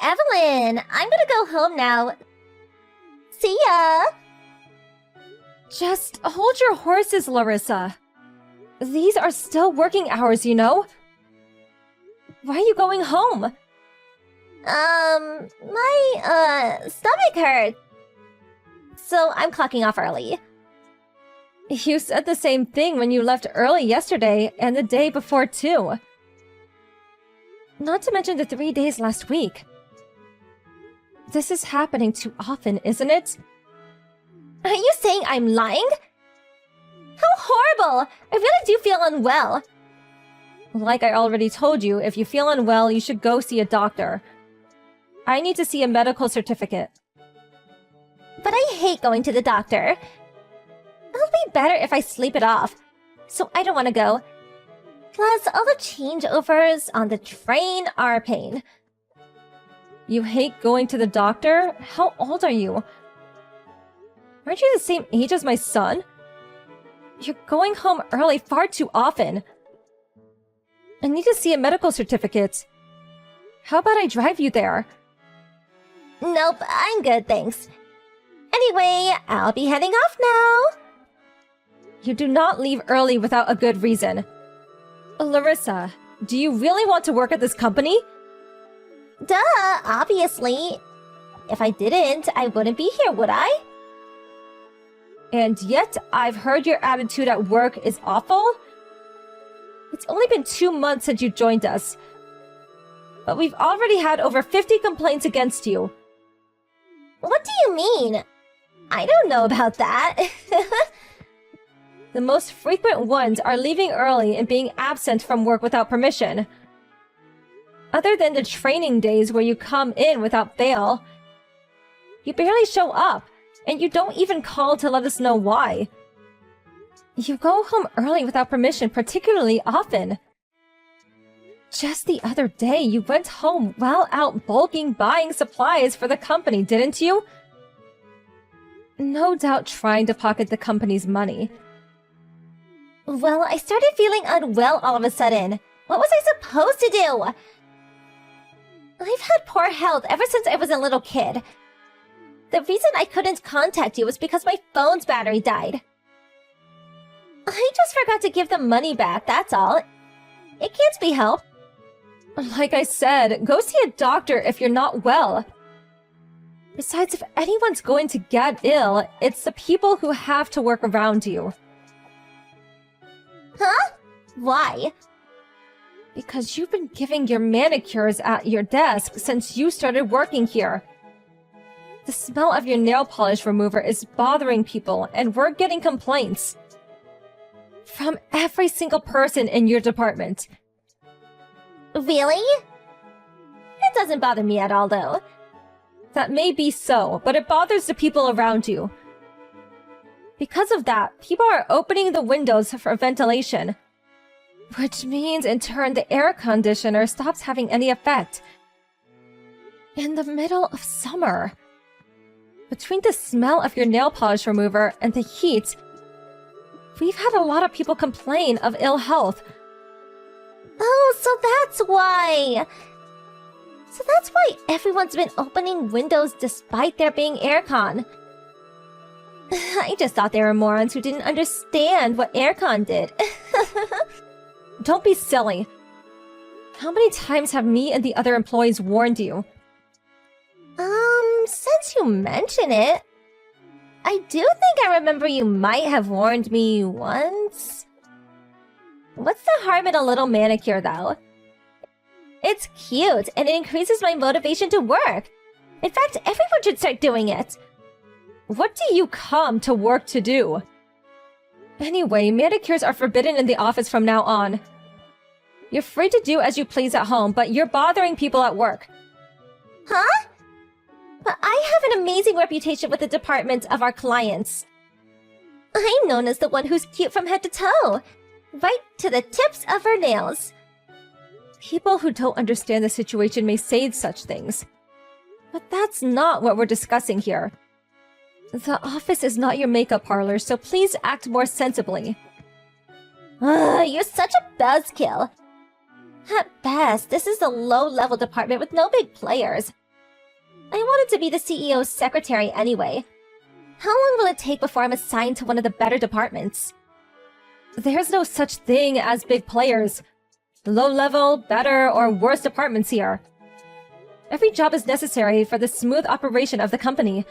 Evelyn! I'm gonna go home now. See ya! Just hold your horses, Larissa. These are still working hours, you know? Why are you going home? My stomach hurts. So I'm clocking off early. You said the same thing when you left early yesterday and the day before, too. Not to mention the 3 days last week. This is happening too often, isn't it? Are you saying I'm lying? How horrible! I really do feel unwell. Like I already told you, if you feel unwell, you should go see a doctor. I need to see a medical certificate. But I hate going to the doctor. It'll be better if I sleep it off. So I don't want to go. Plus, all the changeovers on the train are a pain. You hate going to the doctor? How old are you? Aren't you the same age as my son? You're going home early far too often. I need to see a medical certificate. How about I drive you there? Nope, I'm good, thanks. Anyway, I'll be heading off now. You do not leave early without a good reason. Larissa, do you really want to work at this company? Duh, obviously. If I didn't, I wouldn't be here, would I? And yet, I've heard your attitude at work is awful? It's only been 2 months since you joined us. But we've already had over 50 complaints against you. What do you mean? I don't know about that. The most frequent ones are leaving early and being absent from work without permission. Other than the training days where you come in without fail, you barely show up, and you don't even call to let us know why. You go home early without permission particularly often. Just the other day, you went home while out bulking buying supplies for the company, didn't you? No doubt trying to pocket the company's money. Well, I started feeling unwell all of a sudden. What was I supposed to do? I've had poor health ever since I was a little kid. The reason I couldn't contact you was because my phone's battery died. I just forgot to give the money back, that's all. It can't be helped. Like I said, go see a doctor if you're not well. Besides, if anyone's going to get ill, it's the people who have to work around you. Huh? Why? Because you've been giving your manicures at your desk since you started working here. The smell of your nail polish remover is bothering people, and we're getting complaints. From every single person in your department. Really? It doesn't bother me at all, though. That may be so, but it bothers the people around you. Because of that, people are opening the windows for ventilation. Which means, in turn, the air conditioner stops having any effect. In the middle of summer. Between the smell of your nail polish remover and the heat, we've had a lot of people complain of ill health. Oh, so that's why! So that's why everyone's been opening windows despite there being aircon. I just thought they were morons who didn't understand what aircon did. Don't be silly. How many times have me and the other employees warned you? Since you mention it, I do think I remember you might have warned me once. What's the harm in a little manicure, though? It's cute, and it increases my motivation to work. In fact, everyone should start doing it. What do you come to work to do? Anyway, manicures are forbidden in the office from now on. You're free to do as you please at home, but you're bothering people at work. Huh? But I have an amazing reputation with the department of our clients. I'm known as the one who's cute from head to toe. Right to the tips of her nails. People who don't understand the situation may say such things. But that's not what we're discussing here. The office is not your makeup parlor, so please act more sensibly. Ugh, you're such a buzzkill. At best, this is a low-level department with no big players. I wanted to be the CEO's secretary anyway. How long will it take before I'm assigned to one of the better departments? There's no such thing as big players. Low-level, better, or worse departments here. Every job is necessary for the smooth operation of the company.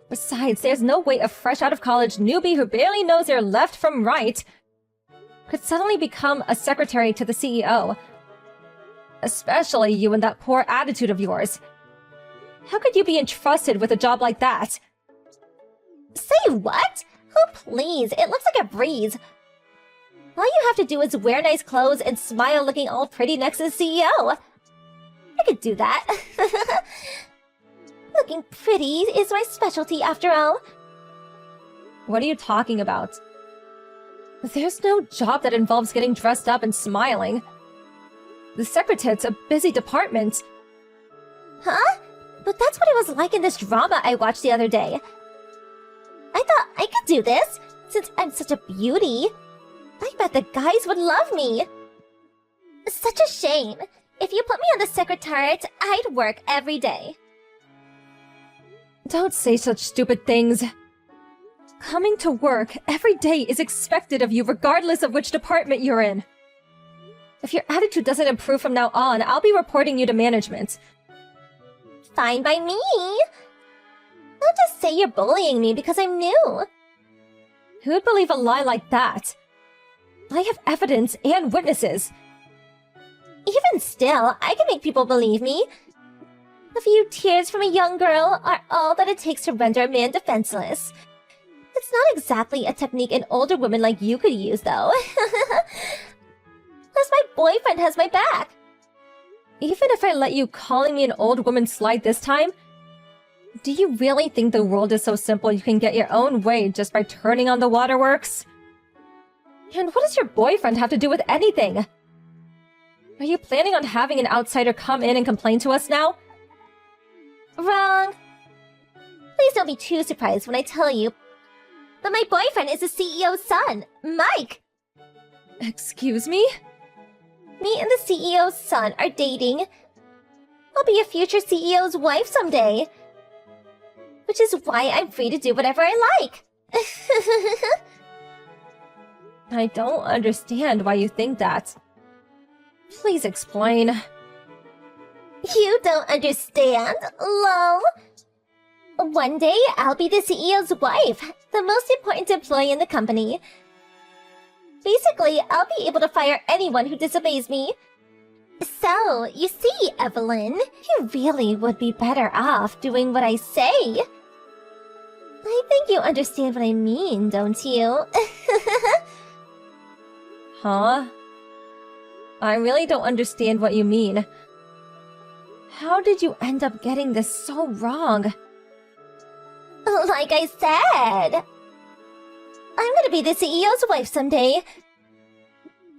Besides, there's no way a fresh-out-of-college newbie who barely knows their left from right could suddenly become a secretary to the CEO. Especially you and that poor attitude of yours. How could you be entrusted with a job like that? Say what? Oh, please, it looks like a breeze. All you have to do is wear nice clothes and smile looking all pretty next to the CEO. I could do that. Looking pretty is my specialty after all. What are you talking about? There's no job that involves getting dressed up and smiling. The secretariat's a busy department. Huh? But that's what it was like in this drama I watched the other day. I thought I could do this, since I'm such a beauty. I bet the guys would love me. Such a shame. If you put me on the secretariat, I'd work every day. Don't say such stupid things. Coming to work every day is expected of you regardless of which department you're in. If your attitude doesn't improve from now on, I'll be reporting you to management. Fine by me. Don't just say you're bullying me because I'm new. Who'd believe a lie like that? I have evidence and witnesses. Even still, I can make people believe me. A few tears from a young girl are all that it takes to render a man defenseless. It's not exactly a technique an older woman like you could use, though. Plus, my boyfriend has my back. Even if I let you calling me an old woman slide this time, do you really think the world is so simple you can get your own way just by turning on the waterworks? And what does your boyfriend have to do with anything? Are you planning on having an outsider come in and complain to us now? Wrong. Please don't be too surprised when I tell you. But my boyfriend is the CEO's son, Mike. Excuse me? Me and the CEO's son are dating. I'll be a future CEO's wife someday. Which is why I'm free to do whatever I like. I don't understand why you think that. Please explain. You don't understand, lol. One day, I'll be the CEO's wife, the most important employee in the company. Basically, I'll be able to fire anyone who disobeys me. So, you see, Evelyn, you really would be better off doing what I say. I think you understand what I mean, don't you? Huh? I really don't understand what you mean. How did you end up getting this so wrong? Like I said, I'm gonna be the CEO's wife someday.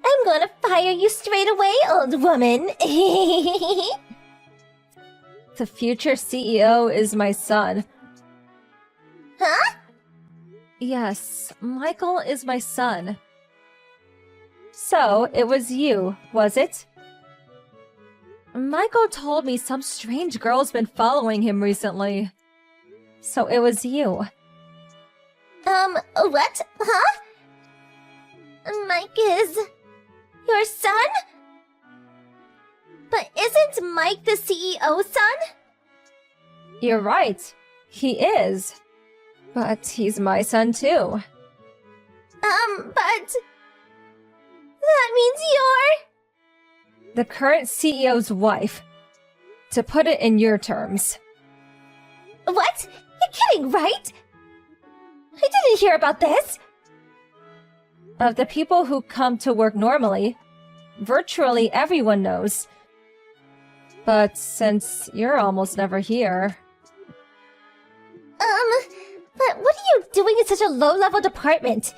I'm gonna fire you straight away, old woman. The future CEO is my son. Huh? Yes, Michael is my son. So, it was you, was it? Michael told me some strange girl's been following him recently. So it was you. What? Huh? Mike is... your son? But isn't Mike the CEO's son? You're right. He is. But he's my son too. But... that means you're... the current CEO's wife. To put it in your terms. What? You're kidding, right? I didn't hear about this. Of the people who come to work normally, virtually everyone knows. But since you're almost never here... But what are you doing in such a low-level department?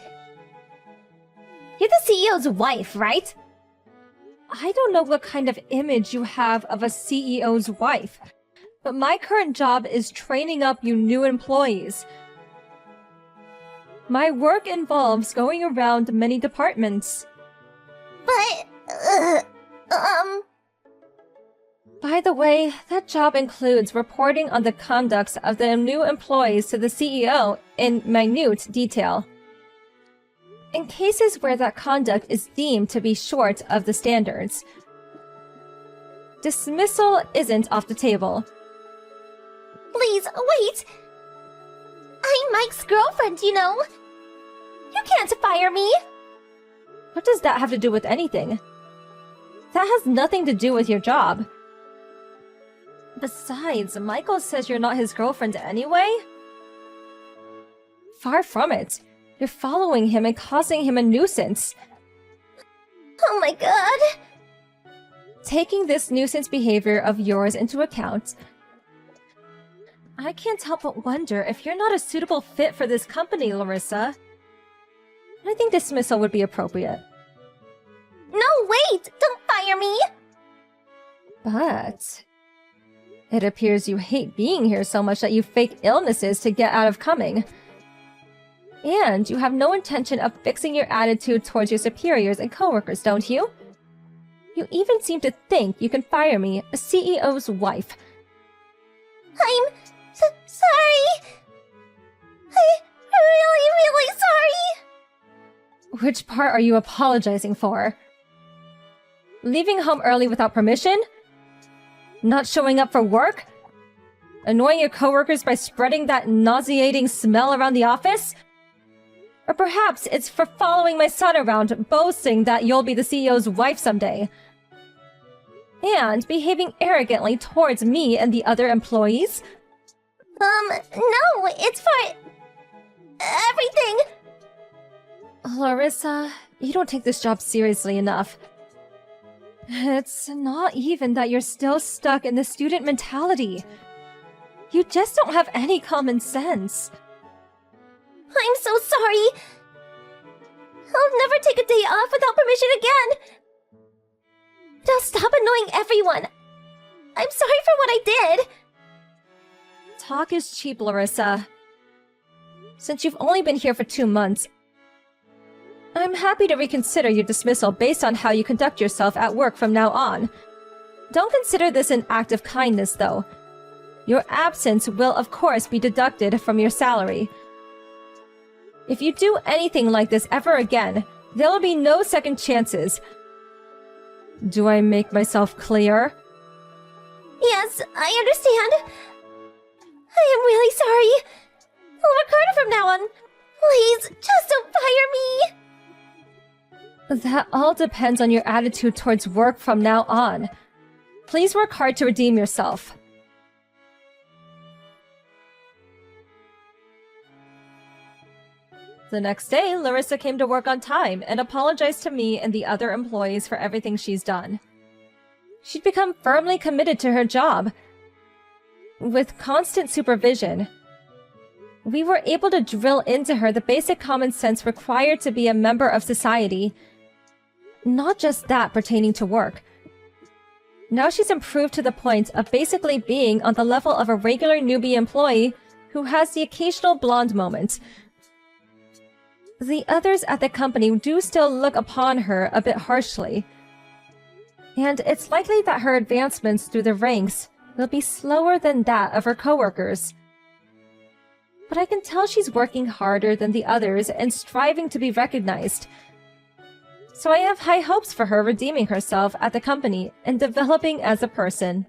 You're the CEO's wife, right? I don't know what kind of image you have of a CEO's wife, but my current job is training up you new employees. My work involves going around many departments. But, By the way, that job includes reporting on the conducts of the new employees to the CEO in minute detail. In cases where that conduct is deemed to be short of the standards, dismissal isn't off the table. Please, wait! I'm Mike's girlfriend, you know. You can't fire me! What does that have to do with anything? That has nothing to do with your job. Besides, Michael says you're not his girlfriend anyway? Far from it. You're following him and causing him a nuisance. Oh my god! Taking this nuisance behavior of yours into account, I can't help but wonder if you're not a suitable fit for this company, Larissa. I think dismissal would be appropriate. No, wait! Don't fire me! But it appears you hate being here so much that you fake illnesses to get out of coming. And you have no intention of fixing your attitude towards your superiors and coworkers, don't you? You even seem to think you can fire me, a CEO's wife. I'm sorry! I'm really sorry! Which part are you apologizing for? Leaving home early without permission? Not showing up for work? Annoying your coworkers by spreading that nauseating smell around the office? Or perhaps it's for following my son around, boasting that you'll be the CEO's wife someday. And behaving arrogantly towards me and the other employees? No, it's for everything. Larissa, you don't take this job seriously enough. It's not even that you're still stuck in the student mentality. You just don't have any common sense. I'm so sorry. I'll never take a day off without permission again. And I'll stop annoying everyone. I'm sorry for what I did. Talk is cheap, Larissa. Since you've only been here for 2 months, I'm happy to reconsider your dismissal based on how you conduct yourself at work from now on. Don't consider this an act of kindness, though. Your absence will, of course, be deducted from your salary. If you do anything like this ever again, there will be no second chances. Do I make myself clear? Yes, I understand. I am really sorry. I'll work harder from now on. Please, just don't fire me. That all depends on your attitude towards work from now on. Please work hard to redeem yourself. The next day, Larissa came to work on time and apologized to me and the other employees for everything she's done. She'd become firmly committed to her job. With constant supervision, we were able to drill into her the basic common sense required to be a member of society. Not just that pertaining to work. Now she's improved to the point of basically being on the level of a regular newbie employee who has the occasional blonde moment. The others at the company do still look upon her a bit harshly, and it's likely that her advancements through the ranks will be slower than that of her coworkers. But I can tell she's working harder than the others and striving to be recognized. So I have high hopes for her redeeming herself at the company and developing as a person.